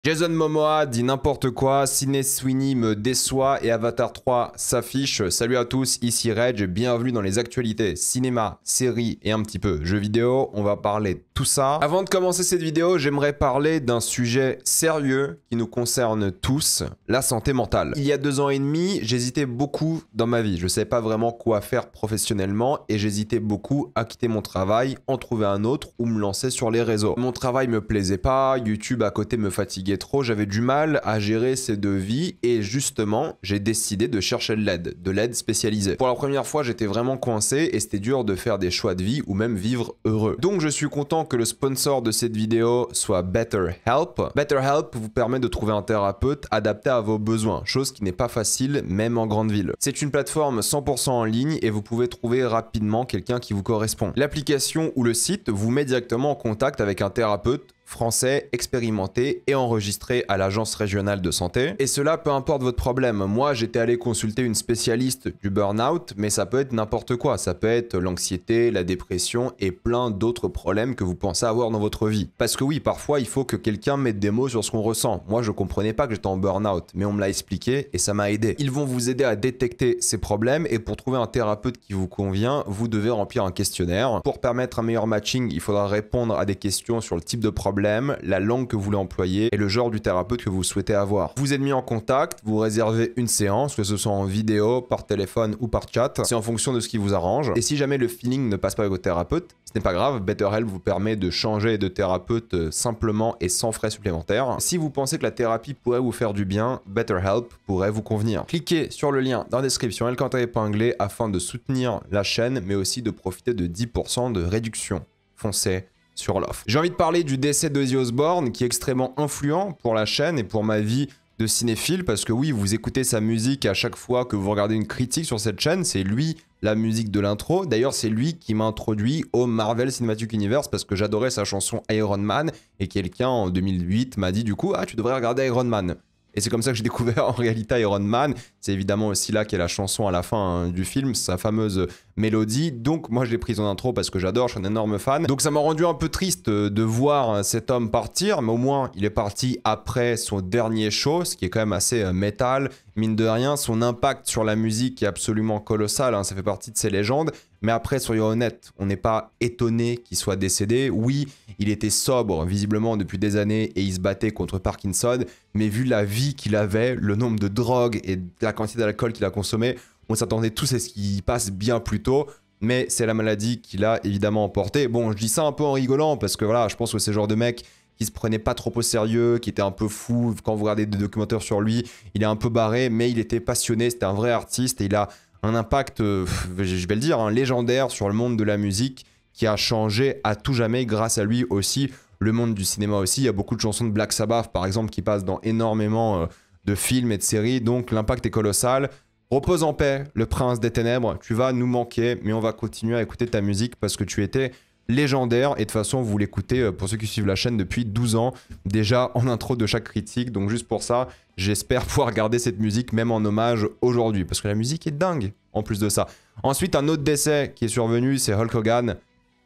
Jason Momoa dit n'importe quoi, Sydney Sweeney me déçoit et Avatar 3 s'affiche. Salut à tous, ici Reg, bienvenue dans les actualités cinéma, séries et un petit peu jeux vidéo. On va parler de tout ça. Avant de commencer cette vidéo, j'aimerais parler d'un sujet sérieux qui nous concerne tous, la santé mentale. Il y a 2 ans et demi, j'hésitais beaucoup dans ma vie. Je ne savais pas vraiment quoi faire professionnellement et j'hésitais beaucoup à quitter mon travail, en trouver un autre ou me lancer sur les réseaux. Mon travail me plaisait pas, YouTube à côté me fatiguait trop, j'avais du mal à gérer ces 2 vies et justement, j'ai décidé de chercher de l'aide spécialisée. Pour la première fois, j'étais vraiment coincé et c'était dur de faire des choix de vie ou même vivre heureux. Donc je suis content que le sponsor de cette vidéo soit BetterHelp. BetterHelp vous permet de trouver un thérapeute adapté à vos besoins, chose qui n'est pas facile même en grande ville. C'est une plateforme 100% en ligne et vous pouvez trouver rapidement quelqu'un qui vous correspond. L'application ou le site vous met directement en contact avec un thérapeute français, expérimenté et enregistré à l'agence régionale de santé. Et cela, peu importe votre problème. Moi, j'étais allé consulter une spécialiste du burn-out, mais ça peut être n'importe quoi. Ça peut être l'anxiété, la dépression et plein d'autres problèmes que vous pensez avoir dans votre vie. Parce que oui, parfois, il faut que quelqu'un mette des mots sur ce qu'on ressent. Moi, je comprenais pas que j'étais en burn-out, mais on me l'a expliqué et ça m'a aidé. Ils vont vous aider à détecter ces problèmes et pour trouver un thérapeute qui vous convient, vous devez remplir un questionnaire. Pour permettre un meilleur matching, il faudra répondre à des questions sur le type de problème, la langue que vous voulez employer et le genre du thérapeute que vous souhaitez avoir. Vous êtes mis en contact, vous réservez une séance, que ce soit en vidéo, par téléphone ou par chat. C'est en fonction de ce qui vous arrange. Et si jamais le feeling ne passe pas avec votre thérapeute, ce n'est pas grave, BetterHelp vous permet de changer de thérapeute simplement et sans frais supplémentaires. Si vous pensez que la thérapie pourrait vous faire du bien, BetterHelp pourrait vous convenir. Cliquez sur le lien dans la description et le compte épinglé afin de soutenir la chaîne, mais aussi de profiter de 10% de réduction. Foncez sur l'offre. J'ai envie de parler du décès d'Ozzy Osbourne qui est extrêmement influent pour la chaîne et pour ma vie de cinéphile parce que oui, vous écoutez sa musique à chaque fois que vous regardez une critique sur cette chaîne, c'est lui la musique de l'intro. D'ailleurs, c'est lui qui m'a introduit au Marvel Cinematic Universe parce que j'adorais sa chanson Iron Man et quelqu'un en 2008 m'a dit du coup « Ah, tu devrais regarder Iron Man ». Et c'est comme ça que j'ai découvert en réalité Iron Man. C'est évidemment aussi là qu'est la chanson à la fin du film, sa fameuse mélodie. Donc moi je l'ai prise en intro parce que j'adore, je suis un énorme fan. Donc ça m'a rendu un peu triste de voir cet homme partir, mais au moins il est parti après son dernier show, ce qui est quand même assez métal. Mine de rien, son impact sur la musique est absolument colossal, hein, ça fait partie de ses légendes. Mais après, soyons honnêtes, on n'est pas étonné qu'il soit décédé. Oui, il était sobre visiblement depuis des années et il se battait contre Parkinson. Mais vu la vie qu'il avait, le nombre de drogues et la quantité d'alcool qu'il a consommé, on s'attendait tous à ce qu'il passe bien plus tôt. Mais c'est la maladie qui l'a évidemment emporté. Bon, je dis ça un peu en rigolant parce que voilà, je pense que c'est le genre de mec qui se prenait pas trop au sérieux, qui était un peu fou. Quand vous regardez des documentaires sur lui, il est un peu barré, mais il était passionné, c'était un vrai artiste et il a un impact, je vais le dire, hein, légendaire sur le monde de la musique qui a changé à tout jamais grâce à lui aussi, le monde du cinéma aussi. Il y a beaucoup de chansons de Black Sabbath par exemple qui passent dans énormément de films et de séries, donc l'impact est colossal. Repose en paix, le prince des ténèbres, tu vas nous manquer, mais on va continuer à écouter ta musique parce que tu étais légendaire et de toute façon vous l'écoutez pour ceux qui suivent la chaîne depuis 12 ans déjà en intro de chaque critique, donc juste pour ça j'espère pouvoir garder cette musique même en hommage aujourd'hui parce que la musique est dingue en plus de ça. Ensuite un autre décès qui est survenu, c'est Hulk Hogan.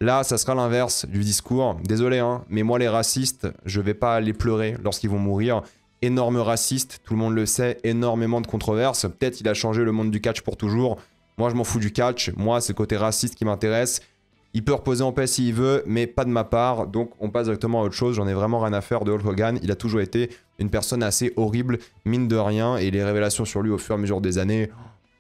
Là ça sera l'inverse du discours, désolé hein, mais moi les racistes je vais pas les pleurer lorsqu'ils vont mourir. Énorme raciste, tout le monde le sait, énormément de controverses, peut-être il a changé le monde du catch pour toujours, moi je m'en fous du catch, moi c'est le côté raciste qui m'intéresse. Il peut reposer en paix s'il veut, mais pas de ma part. Donc on passe directement à autre chose. J'en ai vraiment rien à faire de Hulk Hogan. Il a toujours été une personne assez horrible, mine de rien. Et les révélations sur lui au fur et à mesure des années,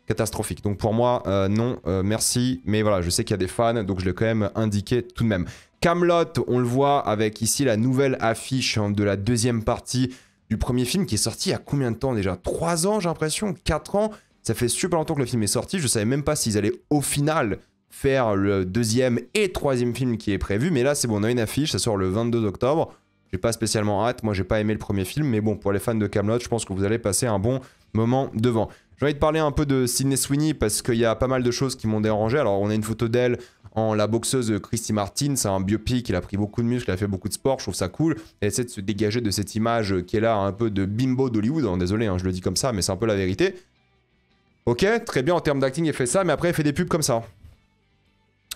catastrophiques. Donc pour moi, non, merci. Mais voilà, je sais qu'il y a des fans, donc je l'ai quand même indiqué tout de même. Kaamelott, on le voit avec ici la nouvelle affiche de la 2e partie du premier film qui est sorti il y a combien de temps déjà? 3 ans j'ai l'impression, 4 ans. Ça fait super longtemps que le film est sorti. Je savais même pas s'ils allaient au final faire le 2e et 3e film qui est prévu, mais là c'est bon, on a une affiche, ça sort le 22 octobre, j'ai pas spécialement hâte, moi j'ai pas aimé le premier film, mais bon, pour les fans de Kaamelott, je pense que vous allez passer un bon moment devant. J'ai envie de parler un peu de Sydney Sweeney parce qu'il y a pas mal de choses qui m'ont dérangé. Alors on a une photo d'elle en la boxeuse Christy Martin, c'est un biopic, il a pris beaucoup de muscles, il a fait beaucoup de sport, je trouve ça cool, elle essaie de se dégager de cette image qui est là un peu de bimbo d'Hollywood, hein, désolé hein, je le dis comme ça, mais c'est un peu la vérité. Ok, très bien en termes d'acting, elle fait ça, mais après elle fait des pubs comme ça.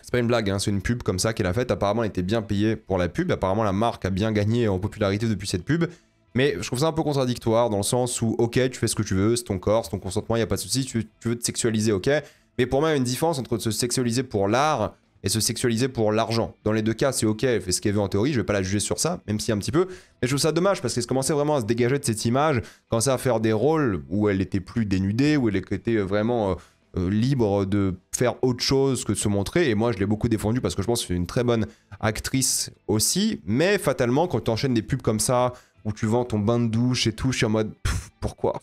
C'est pas une blague, hein, c'est une pub comme ça qu'elle a faite. Apparemment, elle était bien payée pour la pub. Apparemment, la marque a bien gagné en popularité depuis cette pub. Mais je trouve ça un peu contradictoire dans le sens où, ok, tu fais ce que tu veux, c'est ton corps, c'est ton consentement, il n'y a pas de souci, tu veux te sexualiser, ok. Mais pour moi, il y a une différence entre se sexualiser pour l'art et se sexualiser pour l'argent. Dans les deux cas, c'est ok, elle fait ce qu'elle veut en théorie, je vais pas la juger sur ça, même si un petit peu. Mais je trouve ça dommage parce qu'elle commençait vraiment à se dégager de cette image, commençait à faire des rôles où elle était plus dénudée, où elle était vraiment libre de faire autre chose que de se montrer. Et moi, je l'ai beaucoup défendu parce que je pense que c'est une très bonne actrice aussi. Mais fatalement, quand tu enchaînes des pubs comme ça, où tu vends ton bain de douche et tout, je suis en mode pourquoi?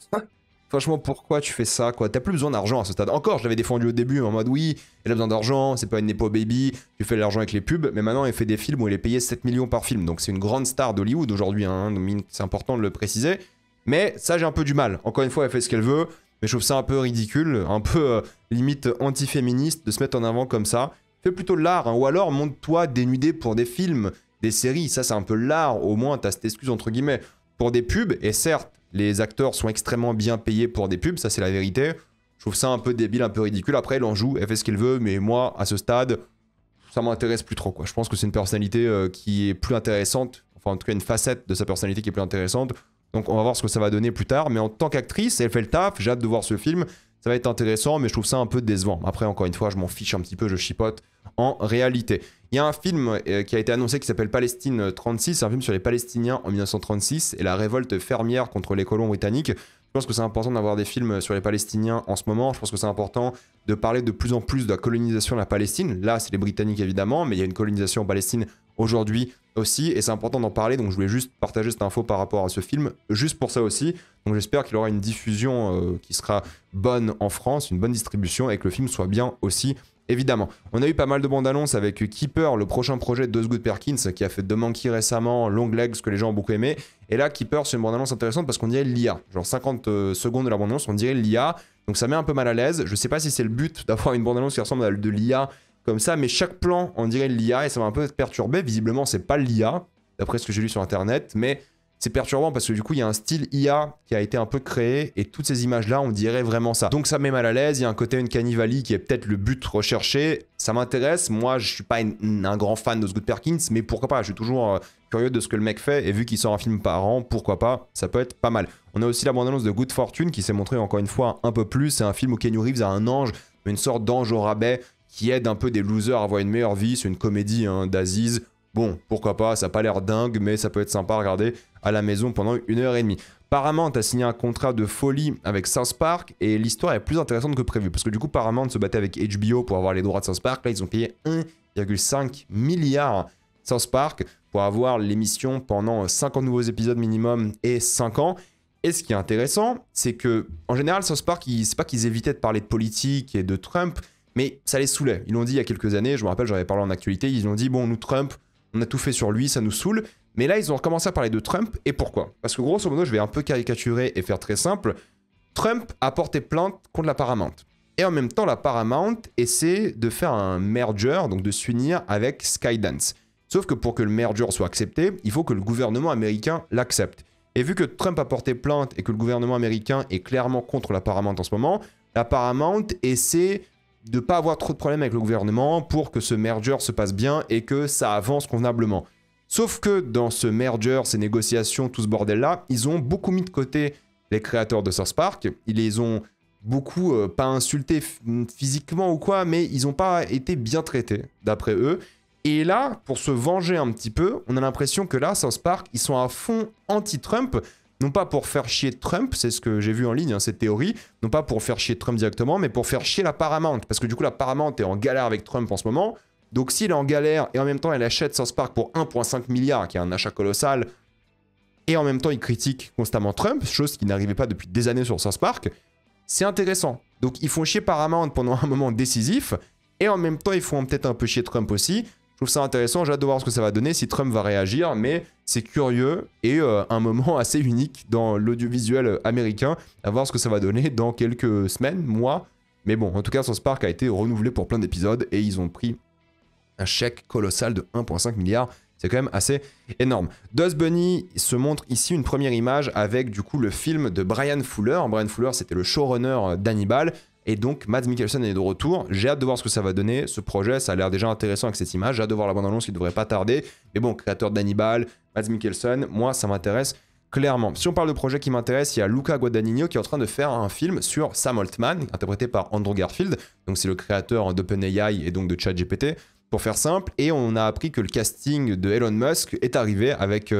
Franchement, pourquoi tu fais ça, quoi? T'as plus besoin d'argent à ce stade. Encore, je l'avais défendu au début en mode oui, elle a besoin d'argent, c'est pas une Nepo Baby, tu fais de l'argent avec les pubs, mais maintenant elle fait des films où elle est payée 7 millions par film. Donc c'est une grande star d'Hollywood aujourd'hui, hein, c'est important de le préciser. Mais ça, j'ai un peu du mal. Encore une fois, elle fait ce qu'elle veut, mais je trouve ça un peu ridicule, un peu limite anti-féministe de se mettre en avant comme ça. Fais plutôt de l'art, hein, ou alors montre-toi dénudé pour des films, des séries. Ça, c'est un peu l'art, au moins, t'as cette excuse entre guillemets. Pour des pubs, et certes, les acteurs sont extrêmement bien payés pour des pubs, ça c'est la vérité. Je trouve ça un peu débile, un peu ridicule. Après, elle en joue, elle fait ce qu'elle veut, mais moi, à ce stade, ça m'intéresse plus trop, quoi. Je pense que c'est une personnalité qui est plus intéressante, enfin en tout cas une facette de sa personnalité qui est plus intéressante. Donc on va voir ce que ça va donner plus tard. Mais en tant qu'actrice, elle fait le taf, j'ai hâte de voir ce film. Ça va être intéressant, mais je trouve ça un peu décevant. Après, encore une fois, je m'en fiche un petit peu, je chipote en réalité. Il y a un film qui a été annoncé qui s'appelle Palestine 36, c'est un film sur les Palestiniens en 1936 et la révolte fermière contre les colons britanniques. Je pense que c'est important d'avoir des films sur les Palestiniens en ce moment. Je pense que c'est important de parler de plus en plus de la colonisation de la Palestine. Là, c'est les Britanniques évidemment, mais il y a une colonisation en Palestine aujourd'hui aussi et c'est important d'en parler. Donc je voulais juste partager cette info par rapport à ce film, juste pour ça aussi. Donc j'espère qu'il aura une diffusion qui sera bonne en France, une bonne distribution et que le film soit bien aussi. Évidemment. On a eu pas mal de bandes annonces avec Keeper, le prochain projet de Good Perkins, qui a fait The Monkey récemment, Long Legs, que les gens ont beaucoup aimé. Et là, Keeper, c'est une bande annonce intéressante parce qu'on dirait l'IA. Genre 50 secondes de la bande annonce, on dirait l'IA. Donc ça met un peu mal à l'aise. Je sais pas si c'est le but d'avoir une bande annonce qui ressemble à de l'IA comme ça, mais chaque plan, on dirait l'IA et ça m'a un peu perturbé. Visiblement, c'est pas l'IA, d'après ce que j'ai lu sur internet, mais c'est perturbant parce que du coup, il y a un style IA qui a été un peu créé et toutes ces images-là, on dirait vraiment ça. Donc ça met mal à l'aise, il y a un côté Uncanny Valley qui est peut-être le but recherché. Ça m'intéresse, moi je suis pas un grand fan de Good Perkins, mais pourquoi pas, je suis toujours curieux de ce que le mec fait et vu qu'il sort un film par an, pourquoi pas, ça peut être pas mal. On a aussi la bande-annonce de Good Fortune qui s'est montrée encore une fois un peu plus. C'est un film où Keanu Reeves a un ange, une sorte d'ange au rabais qui aide un peu des losers à avoir une meilleure vie. C'est une comédie hein, d'Aziz. Bon, pourquoi pas, ça n'a pas l'air dingue, mais ça peut être sympa à regarder à la maison pendant 1h30. Paramount a signé un contrat de folie avec South Park et l'histoire est plus intéressante que prévu. Parce que du coup, Paramount se battait avec HBO pour avoir les droits de South Park. Là, ils ont payé 1,5 milliard South Park pour avoir l'émission pendant 50 nouveaux épisodes minimum et 5 ans. Et ce qui est intéressant, c'est que en général, South Park, c'est pas qu'ils évitaient de parler de politique et de Trump, mais ça les saoulait. Ils l'ont dit il y a quelques années, je me rappelle, j'en avais parlé en actualité, ils ont dit, bon, nous, Trump, on a tout fait sur lui, ça nous saoule. Mais là, ils ont recommencé à parler de Trump. Et pourquoi? Parce que grosso modo, je vais un peu caricaturer et faire très simple. Trump a porté plainte contre la Paramount. Et en même temps, la Paramount essaie de faire un merger, donc de s'unir avec Skydance. Sauf que pour que le merger soit accepté, il faut que le gouvernement américain l'accepte. Et vu que Trump a porté plainte et que le gouvernement américain est clairement contre la Paramount en ce moment, la Paramount essaie de ne pas avoir trop de problèmes avec le gouvernement pour que ce merger se passe bien et que ça avance convenablement. Sauf que dans ce merger, ces négociations, tout ce bordel-là, ils ont beaucoup mis de côté les créateurs de South Park. Ils les ont beaucoup, pas insultés physiquement ou quoi, mais ils n'ont pas été bien traités, d'après eux. Et là, pour se venger un petit peu, on a l'impression que là, South Park, ils sont à fond anti-Trump. Non pas pour faire chier Trump, c'est ce que j'ai vu en ligne, hein, cette théorie, non pas pour faire chier Trump directement, mais pour faire chier la Paramount. Parce que du coup, la Paramount est en galère avec Trump en ce moment. Donc s'il est en galère et en même temps, elle achète South Park pour 1,5 milliard, qui est un achat colossal, et en même temps, il critique constamment Trump, chose qui n'arrivait pas depuis des années sur South Park, c'est intéressant. Donc ils font chier Paramount pendant un moment décisif, et en même temps, ils font peut-être un peu chier Trump aussi. Je trouve ça intéressant, j'ai hâte de voir ce que ça va donner, si Trump va réagir, mais c'est curieux et un moment assez unique dans l'audiovisuel américain, à voir ce que ça va donner dans quelques semaines, mois. Mais bon, en tout cas, South Park a été renouvelé pour plein d'épisodes et ils ont pris un chèque colossal de 1,5 milliard. C'est quand même assez énorme. Dust Bunny se montre ici une première image avec du coup le film de Brian Fuller. Brian Fuller, c'était le showrunner d'Hannibal. Et donc, Mads Mikkelsen est de retour. J'ai hâte de voir ce que ça va donner. Ce projet, ça a l'air déjà intéressant avec cette image. J'ai hâte de voir la bande-annonce qui devrait pas tarder. Mais bon, créateur d'Hannibal, Mads Mikkelsen, moi, ça m'intéresse clairement. Si on parle de projet qui m'intéresse, il y a Luca Guadagnino qui est en train de faire un film sur Sam Altman, interprété par Andrew Garfield. Donc c'est le créateur d'OpenAI et donc de ChatGPT, pour faire simple. Et on a appris que le casting de Elon Musk est arrivé avec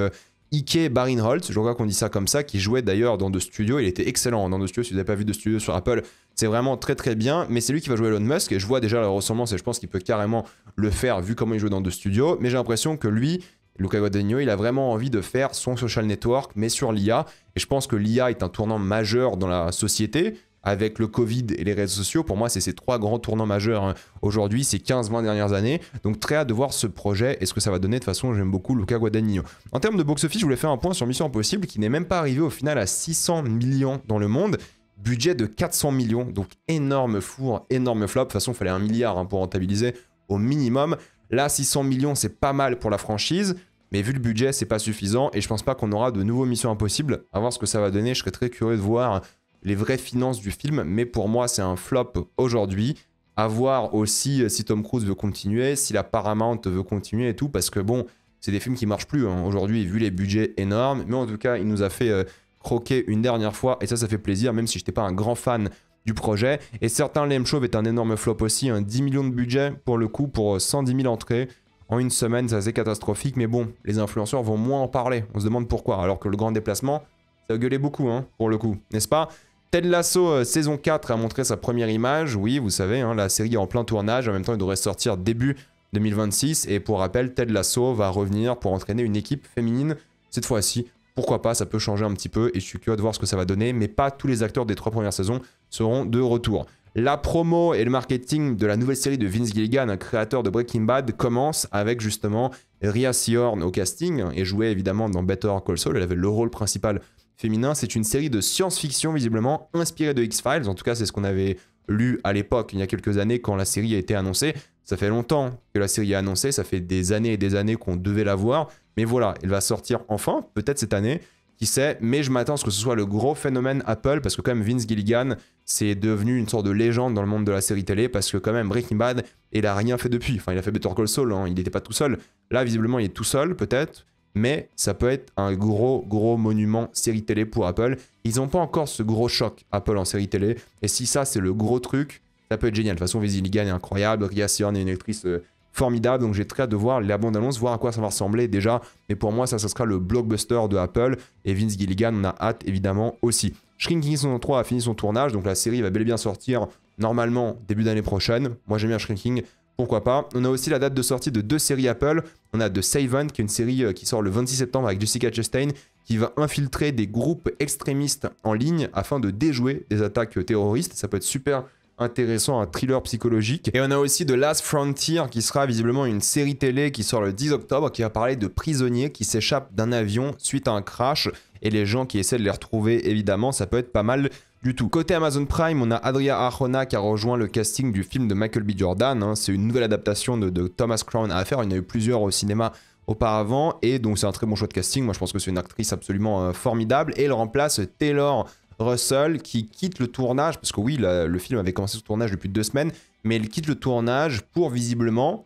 Ike Barinholtz, je crois qu'on dit ça comme ça, qui jouait d'ailleurs dans The Studio. Il était excellent dans The Studio. Si vous n'avez pas vu The Studio sur Apple, c'est vraiment très très bien. Mais c'est lui qui va jouer Elon Musk et je vois déjà la ressemblance et je pense qu'il peut carrément le faire vu comment il joue dans The Studio. Mais j'ai l'impression que lui, Luca Guadagnino, il a vraiment envie de faire son social network, mais sur l'IA. Et je pense que l'IA est un tournant majeur dans la société. Avec le Covid et les réseaux sociaux, pour moi, c'est ces 3 grands tournants majeurs aujourd'hui, ces 15-20 dernières années. Donc très hâte de voir ce projet et ce que ça va donner. De toute façon, j'aime beaucoup Luca Guadagnino. En termes de box-office, je voulais faire un point sur Mission Impossible, qui n'est même pas arrivé au final à 600 millions dans le monde. Budget de 400 millions, donc énorme four, énorme flop. De toute façon, il fallait 1 milliard pour rentabiliser au minimum. Là, 600 millions, c'est pas mal pour la franchise. Mais vu le budget, c'est pas suffisant. Et je pense pas qu'on aura de nouveaux Missions Impossibles. À voir ce que ça va donner. Je serais très curieux de voir les vraies finances du film, mais pour moi, c'est un flop aujourd'hui. À voir aussi si Tom Cruise veut continuer, si la Paramount veut continuer et tout, parce que bon, c'est des films qui marchent plus aujourd'hui, vu les budgets énormes. Mais en tout cas, il nous a fait croquer une dernière fois, et ça fait plaisir, même si je n'étais pas un grand fan du projet. Et certains, Lame Chauve est un énorme flop aussi, 10 millions de budget pour le coup, pour 110 000 entrées. En une semaine, ça c'est catastrophique, mais bon, les influenceurs vont moins en parler. On se demande pourquoi, alors que le grand déplacement, ça gueulait beaucoup, pour le coup, n'est-ce pas? Ted Lasso saison 4 a montré sa première image. Oui, vous savez, la série est en plein tournage. En même temps, il devrait sortir début 2026. Et pour rappel, Ted Lasso va revenir pour entraîner une équipe féminine. Cette fois-ci, pourquoi pas, ça peut changer un petit peu. Et je suis curieux de voir ce que ça va donner. Mais pas tous les acteurs des 3 premières saisons seront de retour. La promo et le marketing de la nouvelle série de Vince Gilligan, un créateur de Breaking Bad, commence avec justement Rhea Seehorn au casting. Et jouait évidemment dans Better Call Saul. Elle avait le rôle principal féminin. C'est une série de science-fiction visiblement inspirée de X-Files. En tout cas, c'est ce qu'on avait lu à l'époque, il y a quelques années, quand la série a été annoncée. Ça fait longtemps que la série est annoncée, ça fait des années et des années qu'on devait la voir. Mais voilà, elle va sortir enfin, peut-être cette année, qui sait. Mais je m'attends à ce que ce soit le gros phénomène Apple, parce que quand même Vince Gilligan, c'est devenu une sorte de légende dans le monde de la série télé, parce que quand même Breaking Bad, il a rien fait depuis. Enfin, il a fait Better Call Saul, il n'était pas tout seul. Là, visiblement, il est tout seul, peut-être. Mais ça peut être un gros monument série télé pour Apple. Ils n'ont pas encore ce gros choc Apple en série télé. Et si ça, c'est le gros truc, ça peut être génial. De toute façon, Vince Gilligan est incroyable. Rhea Seehorn est une actrice formidable. Donc j'ai très hâte de voir la bande-annonce, voir à quoi ça va ressembler déjà. Mais pour moi, ça sera le blockbuster de Apple. Et Vince Gilligan, on a hâte évidemment aussi. Shrinking saison 3 a fini son tournage. Donc la série va bel et bien sortir normalement début d'année prochaine. Moi, j'aime bien Shrinking. Pourquoi pas. On a aussi la date de sortie de 2 séries Apple. On a The Savant, qui est une série qui sort le 26 septembre avec Jessica Chastain, qui va infiltrer des groupes extrémistes en ligne afin de déjouer des attaques terroristes. Ça peut être super intéressant, un thriller psychologique. Et on a aussi The Last Frontier, qui sera visiblement une série télé qui sort le 10 octobre, qui va parler de prisonniers qui s'échappent d'un avion suite à un crash. Et les gens qui essaient de les retrouver, évidemment, ça peut être pas mal du tout. Côté Amazon Prime, on a Adria Arjona qui a rejoint le casting du film de Michael B. Jordan. C'est une nouvelle adaptation de Thomas Crown à faire. Il y en a eu plusieurs au cinéma auparavant. Et donc c'est un très bon choix de casting. Moi je pense que c'est une actrice absolument formidable. Et elle remplace Taylor Russell qui quitte le tournage. Parce que oui, le film avait commencé son tournage depuis 2 semaines. Mais elle quitte le tournage pour visiblement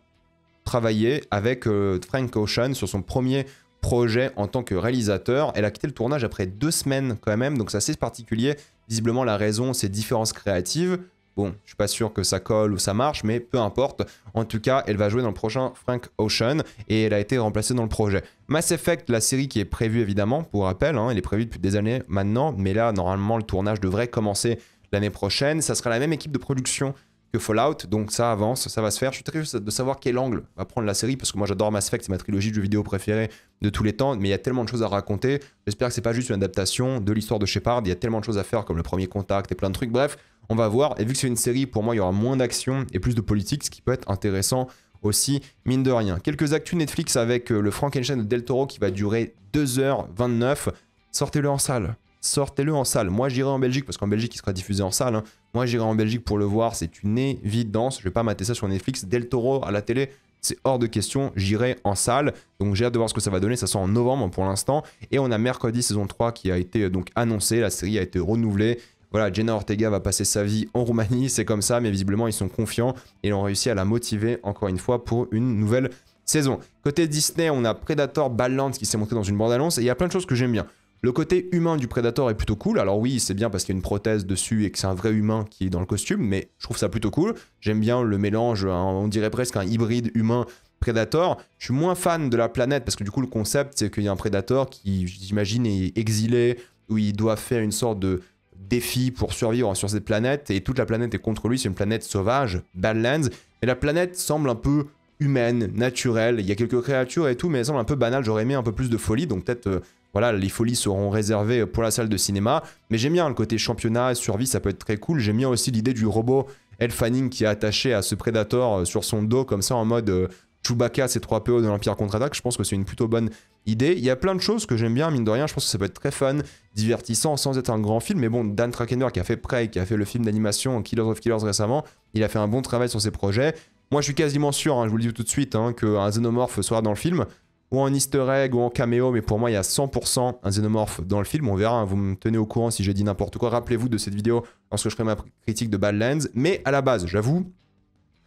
travailler avec Frank Ocean sur son premier projet en tant que réalisateur. Elle a quitté le tournage après 2 semaines quand même, donc c'est assez particulier. Visiblement la raison, c'est différences créatives. Bon, je suis pas sûr que ça colle ou ça marche, mais peu importe. En tout cas, elle va jouer dans le prochain Frank Ocean et elle a été remplacée dans le projet. Mass Effect, la série qui est prévue évidemment, pour rappel, elle est prévue depuis des années maintenant, mais là, normalement, le tournage devrait commencer l'année prochaine. Ça sera la même équipe de production que Fallout, donc ça avance, ça va se faire. Je suis très curieux de savoir quel angle va prendre la série, parce que moi j'adore Mass Effect, c'est ma trilogie de jeux vidéo préférée de tous les temps, mais il y a tellement de choses à raconter. J'espère que c'est pas juste une adaptation de l'histoire de Shepard, il y a tellement de choses à faire, comme le premier contact et plein de trucs. Bref, on va voir, et vu que c'est une série, pour moi il y aura moins d'action et plus de politique, ce qui peut être intéressant aussi, mine de rien. Quelques actus Netflix avec le Frankenstein de Del Toro qui va durer 2h29. Sortez-le en salle. Sortez-le en salle. Moi, j'irai en Belgique, parce qu'en Belgique, il sera diffusé en salle. Moi, j'irai en Belgique pour le voir. C'est une évidence. Je vais pas mater ça sur Netflix. Del Toro à la télé, c'est hors de question. J'irai en salle. Donc, j'ai hâte de voir ce que ça va donner. Ça sort en novembre pour l'instant. Et on a Mercredi saison 3 qui a été donc annoncée. La série a été renouvelée. Voilà, Jenna Ortega va passer sa vie en Roumanie. C'est comme ça, mais visiblement, ils sont confiants. Et ils ont réussi à la motiver, encore une fois, pour une nouvelle saison. Côté Disney, on a Predator Badlands qui s'est montré dans une bande-annonce. Et il y a plein de choses que j'aime bien. Le côté humain du Predator est plutôt cool. Alors oui, c'est bien parce qu'il y a une prothèse dessus et que c'est un vrai humain qui est dans le costume, mais je trouve ça plutôt cool. J'aime bien le mélange, on dirait presque un hybride humain Predator. Je suis moins fan de la planète parce que du coup le concept c'est qu'il y a un Predator qui, j'imagine, est exilé, où il doit faire une sorte de défi pour survivre sur cette planète et toute la planète est contre lui, c'est une planète sauvage, Badlands, et la planète semble un peu humaine, naturelle, il y a quelques créatures et tout, mais elle semble un peu banale, j'aurais aimé un peu plus de folie, donc peut-être... voilà, les folies seront réservées pour la salle de cinéma. Mais j'aime bien le côté championnat, survie, ça peut être très cool. J'aime bien aussi l'idée du robot Elle Fanning qui est attaché à ce Predator sur son dos, comme ça, en mode Chewbacca, C3PO de l'Empire contre-attaque. Je pense que c'est une plutôt bonne idée. Il y a plein de choses que j'aime bien, mine de rien. Je pense que ça peut être très fun, divertissant, sans être un grand film. Mais bon, Dan Trachtenberg qui a fait Prey, qui a fait le film d'animation Killers of Killers récemment, il a fait un bon travail sur ses projets. Moi, je suis quasiment sûr, hein, je vous le dis tout de suite, hein, qu'un xénomorphe sera dans le film. Ou en easter egg, ou en caméo, mais pour moi, il y a 100% un xénomorphe dans le film. On verra, hein, vous me tenez au courant si j'ai dit n'importe quoi. Rappelez-vous de cette vidéo lorsque je ferai ma critique de Badlands. Mais à la base, j'avoue,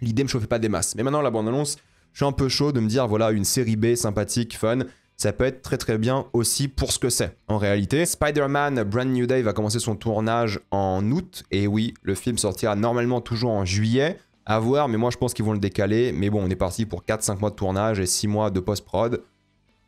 l'idée me chauffait pas des masses. Mais maintenant, la bande-annonce, je suis un peu chaud de me dire, voilà, une série B sympathique, fun. Ça peut être très très bien aussi pour ce que c'est. En réalité, Spider-Man Brand New Day va commencer son tournage en août. Et oui, le film sortira normalement toujours en juillet. À voir, mais moi je pense qu'ils vont le décaler. Mais bon, on est parti pour 4-5 mois de tournage et 6 mois de post-prod.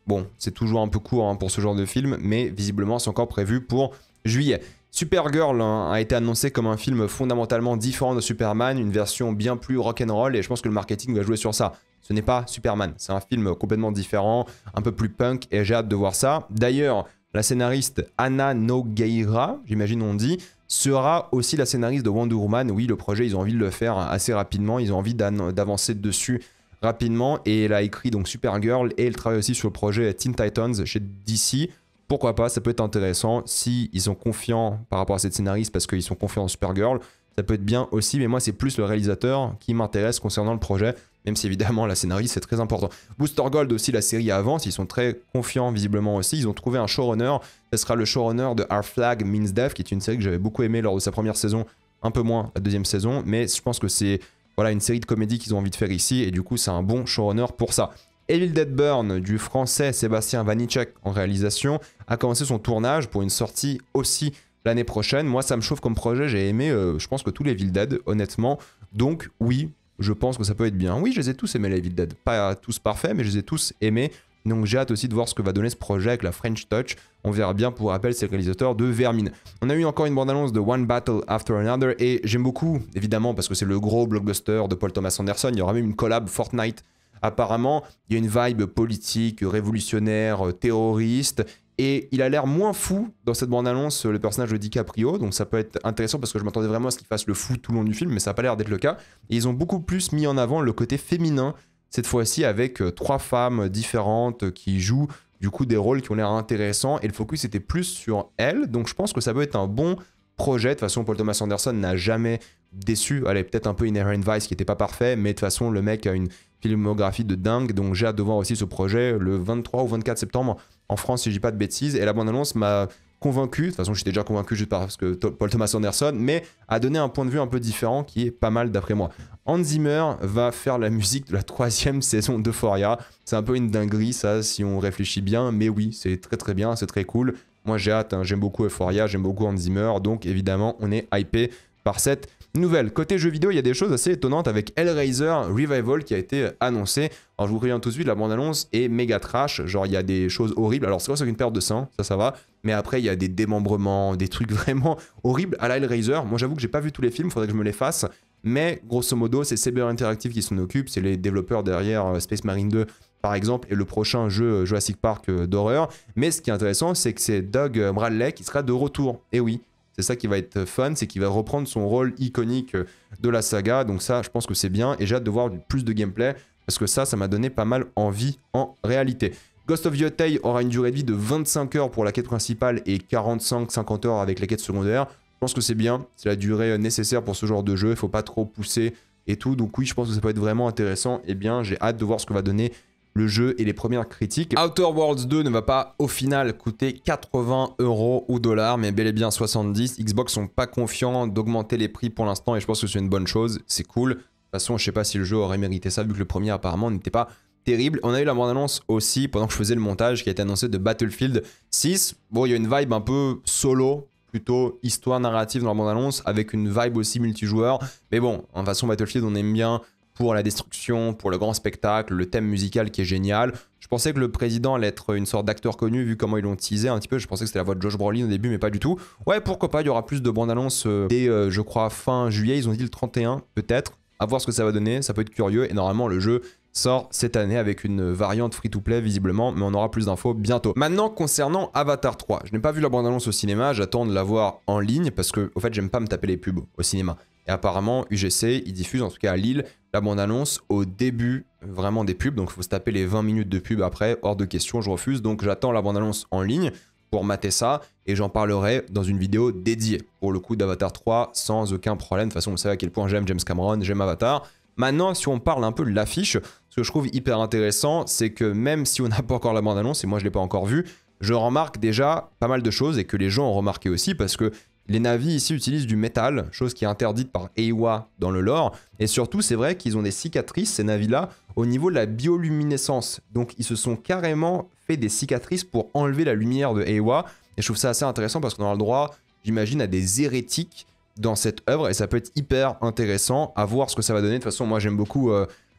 Bon, c'est toujours un peu court hein, pour ce genre de film, mais visiblement c'est encore prévu pour juillet. Supergirl hein, a été annoncé comme un film fondamentalement différent de Superman, une version bien plus rock'n'roll, et je pense que le marketing va jouer sur ça. Ce n'est pas Superman, c'est un film complètement différent, un peu plus punk, et j'ai hâte de voir ça. D'ailleurs, la scénariste Anna Nogueira, j'imagine on dit, sera aussi la scénariste de Wonder Woman. Oui, le projet, ils ont envie de le faire assez rapidement, ils ont envie d'avancer dessus rapidement, et elle a écrit donc Supergirl et elle travaille aussi sur le projet Teen Titans chez DC. Pourquoi pas, ça peut être intéressant si ils sont confiants par rapport à cette scénariste parce qu'ils sont confiants en Supergirl, ça peut être bien aussi, mais moi c'est plus le réalisateur qui m'intéresse concernant le projet, même si évidemment la scénariste c'est très important. Booster Gold aussi, la série avance, ils sont très confiants visiblement aussi, ils ont trouvé un showrunner, ce sera le showrunner de Our Flag Means Death, qui est une série que j'avais beaucoup aimée lors de sa première saison, un peu moins la deuxième saison, mais je pense que c'est voilà, une série de comédies qu'ils ont envie de faire ici, et du coup c'est un bon showrunner pour ça. Evil Dead Burn du français Sébastien Vanitschek en réalisation a commencé son tournage pour une sortie aussi l'année prochaine. Moi ça me chauffe comme projet, j'ai aimé je pense que tous les Evil Dead honnêtement, donc oui, je pense que ça peut être bien. Oui, je les ai tous aimés les Evil Dead, pas tous parfaits mais je les ai tous aimés. Donc j'ai hâte aussi de voir ce que va donner ce projet avec la French Touch. On verra bien, pour rappel, c'est le réalisateur de Vermine. On a eu encore une bande-annonce de One Battle After Another et j'aime beaucoup, évidemment, parce que c'est le gros blockbuster de Paul Thomas Anderson. Il y aura même une collab Fortnite. Apparemment, il y a une vibe politique, révolutionnaire, terroriste. Et il a l'air moins fou dans cette bande-annonce, le personnage de DiCaprio. Donc ça peut être intéressant parce que je m'attendais vraiment à ce qu'il fasse le fou tout le long du film, mais ça n'a pas l'air d'être le cas. Et ils ont beaucoup plus mis en avant le côté féminin, cette fois-ci avec 3 femmes différentes qui jouent du coup des rôles qui ont l'air intéressants. Et le focus était plus sur elles. Donc je pense que ça peut être un bon projet. De toute façon, Paul Thomas Anderson n'a jamais déçu. Allez, peut-être un peu Inherent Vice qui n'était pas parfait, mais de toute façon, le mec a une filmographie de dingue. Donc j'ai hâte de voir aussi ce projet le 23 ou 24 septembre en France, si je dis pas de bêtises. Et la bande-annonce m'a convaincu, de toute façon j'étais déjà convaincu juste parce que Paul Thomas Anderson, mais a donné un point de vue un peu différent qui est pas mal d'après moi. Hans Zimmer va faire la musique de la 3e saison d'Euphoria. C'est un peu une dinguerie ça si on réfléchit bien, mais oui, c'est très très bien, c'est très cool. Moi j'ai hâte, hein, j'aime beaucoup Euphoria, j'aime beaucoup Hans Zimmer, donc évidemment on est hypé par cette nouvelle. Côté jeux vidéo, il y a des choses assez étonnantes avec Hellraiser Revival qui a été annoncé. Alors je vous préviens tout de suite, la bande-annonce est méga trash, genre il y a des choses horribles. Alors c'est quoi, c'est une perte de sang, ça va, mais après il y a des démembrements, des trucs vraiment horribles à la Hellraiser. Moi j'avoue que j'ai pas vu tous les films, faudrait que je me les fasse, mais grosso modo c'est Saber Interactive qui s'en occupe, c'est les développeurs derrière Space Marine 2 par exemple, et le prochain jeu Jurassic Park d'horreur. Mais ce qui est intéressant, c'est que c'est Doug Bradley qui sera de retour, et oui. C'est ça qui va être fun, c'est qu'il va reprendre son rôle iconique de la saga. Donc ça, je pense que c'est bien. Et j'ai hâte de voir plus de gameplay. Parce que ça m'a donné pas mal envie en réalité. Ghost of Yotei aura une durée de vie de 25 heures pour la quête principale et 45-50 heures avec les quêtes secondaires. Je pense que c'est bien. C'est la durée nécessaire pour ce genre de jeu. Il ne faut pas trop pousser et tout. Donc oui, je pense que ça peut être vraiment intéressant. Et bien, j'ai hâte de voir ce que va donner le jeu et les premières critiques. Outer Worlds 2 ne va pas au final coûter 80 € ou dollars, mais bel et bien 70. Xbox sont pas confiants d'augmenter les prix pour l'instant et je pense que c'est une bonne chose, c'est cool. De toute façon, je sais pas si le jeu aurait mérité ça vu que le premier apparemment n'était pas terrible. On a eu la bande-annonce aussi pendant que je faisais le montage qui a été annoncé de Battlefield 6. Bon, il y a une vibe un peu solo, plutôt histoire narrative dans la bande-annonce, avec une vibe aussi multijoueur. Mais bon, en façon Battlefield, on aime bien pour la destruction, pour le grand spectacle, le thème musical qui est génial. Je pensais que le président allait être une sorte d'acteur connu, vu comment ils l'ont teasé un petit peu. Je pensais que c'était la voix de Josh Brolin au début, mais pas du tout. Ouais, pourquoi pas, il y aura plus de bandes-annonces dès, je crois, fin juillet. Ils ont dit le 31, peut-être. À voir ce que ça va donner, ça peut être curieux. Et normalement, le jeu sort cette année avec une variante free-to-play, visiblement, mais on aura plus d'infos bientôt. Maintenant, concernant Avatar 3, je n'ai pas vu la bande-annonce au cinéma, j'attends de la voir en ligne, parce que, au fait, j'aime pas me taper les pubs au cinéma. Et apparemment, UGC, il diffuse, en tout cas à Lille, la bande-annonce au début vraiment des pubs. Donc il faut se taper les 20 minutes de pub après, hors de question, je refuse. Donc j'attends la bande-annonce en ligne pour mater ça. Et j'en parlerai dans une vidéo dédiée, pour le coup d'Avatar 3, sans aucun problème. De toute façon, vous savez à quel point j'aime James Cameron, j'aime Avatar. Maintenant, si on parle un peu de l'affiche, ce que je trouve hyper intéressant, c'est que même si on n'a pas encore la bande-annonce, et moi je ne l'ai pas encore vue, je remarque déjà pas mal de choses et que les gens ont remarqué aussi parce que les navis ici utilisent du métal, chose qui est interdite par Eywa dans le lore. Et surtout, c'est vrai qu'ils ont des cicatrices, ces navis-là, au niveau de la bioluminescence. Donc, ils se sont carrément fait des cicatrices pour enlever la lumière de Eywa. Et je trouve ça assez intéressant parce qu'on a le droit, j'imagine, à des hérétiques dans cette œuvre. Et ça peut être hyper intéressant à voir ce que ça va donner. De toute façon, moi, j'aime beaucoup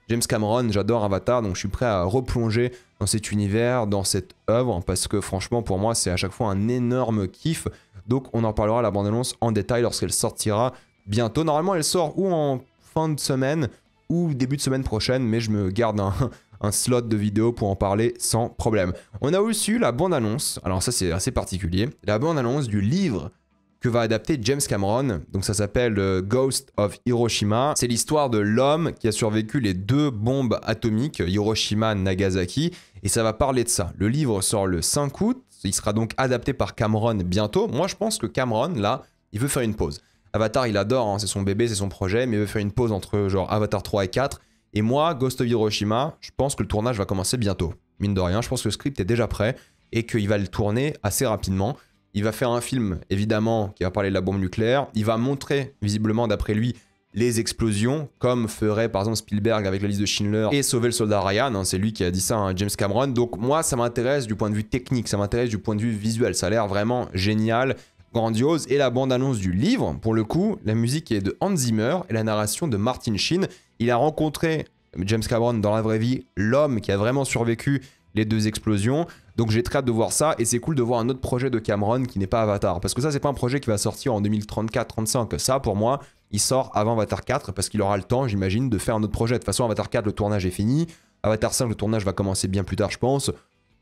James Cameron, j'adore Avatar. Donc, je suis prêt à replonger dans cet univers, dans cette œuvre. Parce que franchement, pour moi, c'est à chaque fois un énorme kiff. Donc on en parlera la bande-annonce en détail lorsqu'elle sortira bientôt. Normalement elle sort ou en fin de semaine ou début de semaine prochaine, mais je me garde un slot de vidéo pour en parler sans problème. On a aussi eu la bande-annonce, alors ça c'est assez particulier, la bande-annonce du livre que va adapter James Cameron. Donc ça s'appelle Ghost of Hiroshima. C'est l'histoire de l'homme qui a survécu les 2 bombes atomiques, Hiroshima et Nagasaki, et ça va parler de ça. Le livre sort le 5 août. Il sera donc adapté par Cameron bientôt. Moi, je pense que Cameron, là, il veut faire une pause. Avatar, il adore, hein, c'est son bébé, c'est son projet, mais il veut faire une pause entre genre Avatar 3 et 4. Et moi, Ghost of Hiroshima, je pense que le tournage va commencer bientôt. Mine de rien, je pense que le script est déjà prêt et qu'il va le tourner assez rapidement. Il va faire un film, évidemment, qui va parler de la bombe nucléaire. Il va montrer, visiblement, d'après lui, les explosions, comme ferait par exemple Spielberg avec la liste de Schindler et Sauver le soldat Ryan, hein, c'est lui qui a dit ça, hein, James Cameron. Donc moi, ça m'intéresse du point de vue technique, ça m'intéresse du point de vue visuel, ça a l'air vraiment génial, grandiose. Et la bande-annonce du livre, pour le coup, la musique est de Hans Zimmer et la narration de Martin Sheen. Il a rencontré, James Cameron, dans la vraie vie, l'homme qui a vraiment survécu les 2 explosions. Donc j'ai très hâte de voir ça et c'est cool de voir un autre projet de Cameron qui n'est pas Avatar. Parce que ça, c'est pas un projet qui va sortir en 2034-35. Ça, pour moi, il sort avant Avatar 4 parce qu'il aura le temps, j'imagine, de faire un autre projet. De toute façon, Avatar 4, le tournage est fini. Avatar 5, le tournage va commencer bien plus tard, je pense.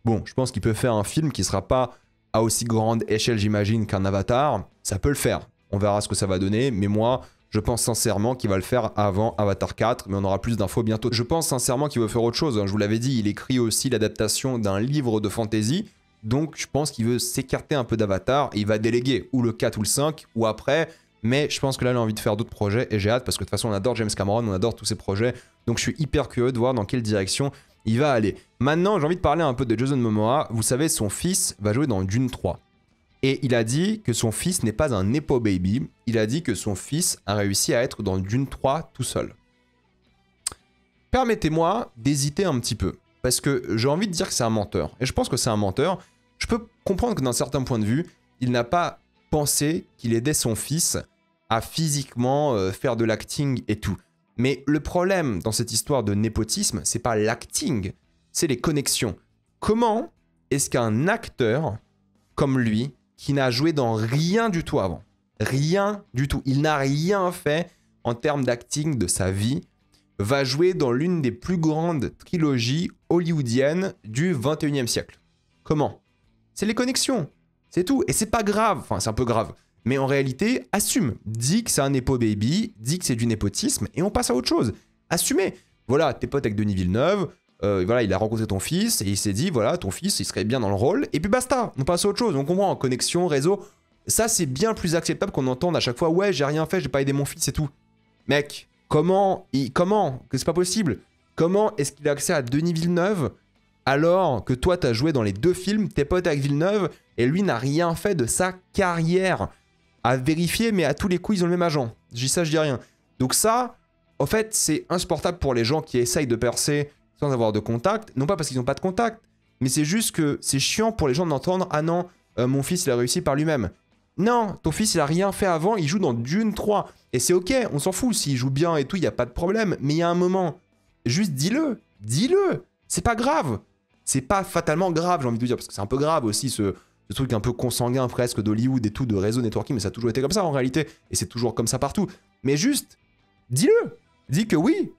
Bon, je pense qu'il peut faire un film qui sera pas à aussi grande échelle, j'imagine, qu'un Avatar. Ça peut le faire. On verra ce que ça va donner. Mais moi, je pense sincèrement qu'il va le faire avant Avatar 4. Mais on aura plus d'infos bientôt. Je pense sincèrement qu'il veut faire autre chose. Je vous l'avais dit, il écrit aussi l'adaptation d'un livre de fantasy. Donc, je pense qu'il veut s'écarter un peu d'Avatar. Et il va déléguer ou le 4 ou le 5 ou après. Mais je pense que là, il a envie de faire d'autres projets et j'ai hâte parce que de toute façon, on adore James Cameron, on adore tous ses projets. Donc, je suis hyper curieux de voir dans quelle direction il va aller. Maintenant, j'ai envie de parler un peu de Jason Momoa. Vous savez, son fils va jouer dans Dune 3. Et il a dit que son fils n'est pas un Nepo Baby. Il a dit que son fils a réussi à être dans Dune 3 tout seul. Permettez-moi d'hésiter un petit peu. Parce que j'ai envie de dire que c'est un menteur. Et je pense que c'est un menteur. Je peux comprendre que d'un certain point de vue, il n'a pas pensé qu'il aidait son fils à physiquement faire de l'acting et tout. Mais le problème dans cette histoire de népotisme, c'est pas l'acting, c'est les connexions. Comment est-ce qu'un acteur comme lui, qui n'a joué dans rien du tout avant, rien du tout, il n'a rien fait en termes d'acting de sa vie, va jouer dans l'une des plus grandes trilogies hollywoodiennes du 21e siècle? Comment? C'est les connexions, c'est tout. Et c'est pas grave, enfin c'est un peu grave. Mais en réalité, assume. Dis que c'est un Nepo Baby, dis que c'est du népotisme, et on passe à autre chose. Assumez. Voilà, t'es pote avec Denis Villeneuve, voilà, il a rencontré ton fils, et il s'est dit, voilà, ton fils, il serait bien dans le rôle, et puis basta, on passe à autre chose. On comprend, connexion, réseau, ça c'est bien plus acceptable qu'on entende à chaque fois, ouais, j'ai rien fait, j'ai pas aidé mon fils et tout. Mec, comment que c'est pas possible? Comment est-ce qu'il a accès à Denis Villeneuve alors que toi, t'as joué dans les 2 films, t'es pote avec Villeneuve, et lui n'a rien fait de sa carrière? À vérifier, mais à tous les coups, ils ont le même agent. Je dis ça, je dis rien. Donc ça, en fait, c'est insupportable pour les gens qui essayent de percer sans avoir de contact. Non pas parce qu'ils n'ont pas de contact, mais c'est juste que c'est chiant pour les gens d'entendre « Ah non, mon fils il a réussi par lui-même ». Non, ton fils il a rien fait avant, il joue dans Dune 3. Et c'est ok, on s'en fout, s'il joue bien et tout, il n'y a pas de problème. Mais il y a un moment, juste dis-le, dis-le. C'est pas grave. C'est pas fatalement grave, j'ai envie de dire, parce que c'est un peu grave aussi ce truc un peu consanguin presque d'Hollywood et tout, de réseau networking, mais ça a toujours été comme ça en réalité, et c'est toujours comme ça partout. Mais juste, dis-le. Dis que oui,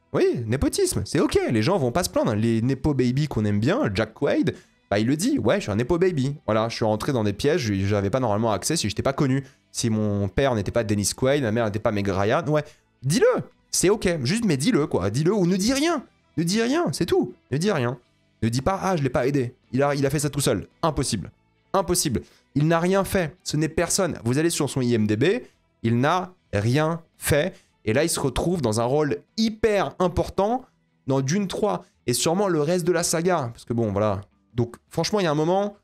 népotisme, c'est ok, les gens vont pas se plaindre. Les Nepo Baby qu'on aime bien, Jack Quaid, bah il le dit, ouais, je suis un Nepo Baby. Voilà, je suis rentré dans des pièges, j'avais pas normalement accès si j'étais pas connu. Si mon père n'était pas Dennis Quaid, ma mère n'était pas Meg Ryan, ouais, dis-le, c'est ok, juste mais dis-le quoi, dis-le ou ne dis rien. Ne dis rien, c'est tout, ne dis rien. Ne dis pas, ah je l'ai pas aidé, il a fait ça tout seul, impossible. Impossible. Il n'a rien fait. Ce n'est personne. Vous allez sur son IMDb, il n'a rien fait. Et là, il se retrouve dans un rôle hyper important dans Dune 3. Et sûrement le reste de la saga. Parce que bon, voilà. Donc, franchement, il y a un moment,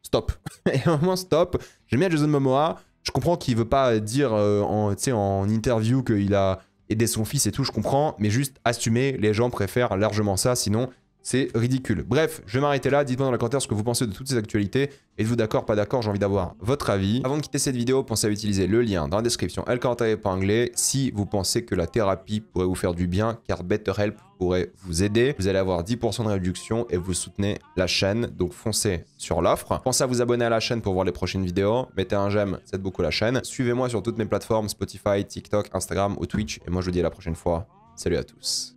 stop. Il y a un moment, stop. J'aime bien Jason Momoa. Je comprends qu'il veut pas dire en interview qu'il a aidé son fils et tout. Je comprends. Mais juste assumer, les gens préfèrent largement ça. Sinon, c'est ridicule. Bref, je vais m'arrêter là. Dites-moi dans les commentaires ce que vous pensez de toutes ces actualités. Êtes-vous d'accord, pas d'accord? J'ai envie d'avoir votre avis. Avant de quitter cette vidéo, pensez à utiliser le lien dans la description et le commentaire épinglé si vous pensez que la thérapie pourrait vous faire du bien, car BetterHelp pourrait vous aider. Vous allez avoir 10% de réduction et vous soutenez la chaîne. Donc foncez sur l'offre. Pensez à vous abonner à la chaîne pour voir les prochaines vidéos. Mettez un j'aime, ça aide beaucoup la chaîne. Suivez-moi sur toutes mes plateformes, Spotify, TikTok, Instagram ou Twitch. Et moi, je vous dis à la prochaine fois. Salut à tous.